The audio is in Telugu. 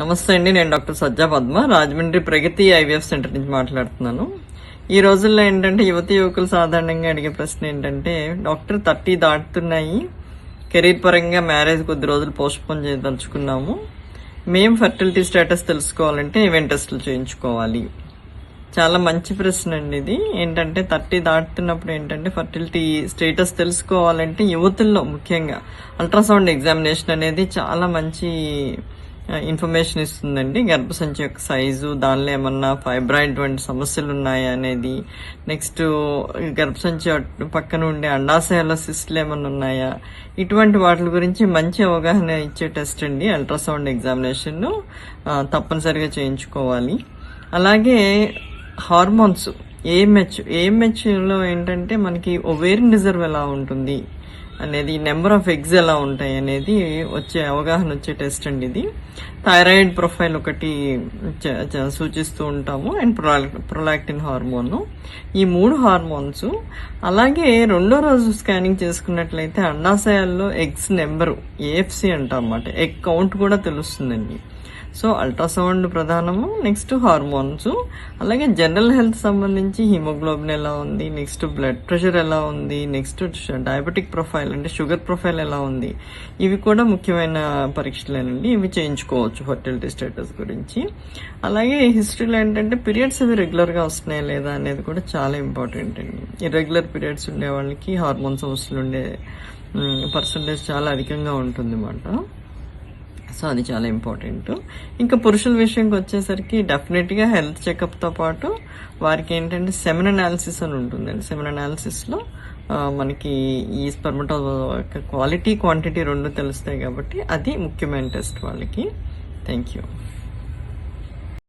నమస్తే అండి, నేను డాక్టర్ సజ్జా పద్మ, రాజమండ్రి ప్రగతి ఐవీఎఫ్ సెంటర్ నుంచి మాట్లాడుతున్నాను. ఈ రోజుల్లో ఏంటంటే యువతి యువకులు సాధారణంగా అడిగే ప్రశ్న ఏంటంటే, డాక్టర్ 30 దాటుతున్నాయి, కెరీర్ పరంగా మ్యారేజ్ కొద్ది రోజులు పోస్ట్పోన్ చేయదలుచుకున్నాము, మేము ఫర్టిలిటీ స్టేటస్ తెలుసుకోవాలంటే ఈవెంట్ టెస్టులు చేయించుకోవాలి. చాలా మంచి ప్రశ్న అండి ఇది. ఏంటంటే 30 దాటుతున్నప్పుడు ఏంటంటే ఫర్టిలిటీ స్టేటస్ తెలుసుకోవాలంటే యువతుల్లో ముఖ్యంగా అల్ట్రాసౌండ్ ఎగ్జామినేషన్ అనేది చాలా మంచి ఇన్ఫర్మేషన్ ఇస్తుందండి. గర్భసంచి యొక్క సైజు, దానిలో ఏమన్నా ఫైబ్రాయిడ్ వంటి సమస్యలు ఉన్నాయా అనేది, నెక్స్ట్ గర్భసంచి పక్కన ఉండే అండాశయాల సిస్ట్లు ఏమన్నా ఉన్నాయా, ఇటువంటి వాటి గురించి మంచి అవగాహన ఇచ్చే టెస్ట్ అండి అల్ట్రాసౌండ్ ఎగ్జామినేషన్. తప్పనిసరిగా చేయించుకోవాలి. అలాగే హార్మోన్స్, ఏఎంహెచ్లో ఏంటంటే మనకి ఓవేరియన్ రిజర్వ్ ఎలా ఉంటుంది అనేది, నెంబర్ ఆఫ్ ఎగ్స్ ఎలా ఉంటాయి అనేది అవగాహన వచ్చే టెస్ట్ అండి ఇది. థైరాయిడ్ ప్రొఫైల్ ఒకటి సూచిస్తూ ఉంటాము, అండ్ ప్రొలాక్టిన్ హార్మోన్, ఈ 3 హార్మోన్స్. అలాగే రెండో రోజు స్కానింగ్ చేసుకున్నట్లయితే అండాశయాల్లో ఎగ్స్ నెంబరు, ఏఎఫ్సి అంటాం అన్నమాట, ఎగ్ కౌంట్ కూడా తెలుస్తుందండి. సో అల్ట్రాసౌండ్ ప్రధానము, నెక్స్ట్ హార్మోన్స్, అలాగే జనరల్ హెల్త్ సంబంధించి హిమోగ్లోబిన్ ఎలా ఉంది, నెక్స్ట్ బ్లడ్ ప్రెషర్ ఎలా ఉంది, నెక్స్ట్ డయాబెటిక్ ప్రొఫైల్ అంటే షుగర్ ప్రొఫైల్ ఎలా ఉంది, ఇవి కూడా ముఖ్యమైన పరీక్షలేనండి. ఇవి చేయించుకోవచ్చు ఫర్టిలిటీ స్టేటస్ గురించి. అలాగే హిస్టరీలో ఏంటంటే పీరియడ్స్ అవి రెగ్యులర్గా వస్తున్నాయా లేదా అనేది కూడా చాలా ఇంపార్టెంట్ అండి. ఇర్రెగ్యులర్ పీరియడ్స్ ఉండే వాళ్ళకి హార్మోన్ సమస్యలు ఉండే పర్సంటేజ్ చాలా అధికంగా ఉంటుంది అన్నమాట. సో అది చాలా ఇంపార్టెంట్. ఇంకా పురుషుల విషయంకి వచ్చేసరికి డెఫినెట్గా హెల్త్ చెకప్తో పాటు వారికి ఏంటంటే సెమెన్ అనాలిసిస్ అని ఉంటుందండి. సెమెన్ అనాలిసిస్లో మనకి ఈ స్పెర్మటో క్వాలిటీ, క్వాంటిటీ 2 తెలుస్తాయి కాబట్టి అది ముఖ్యమైన టెస్ట్ వాళ్ళకి. Thank you.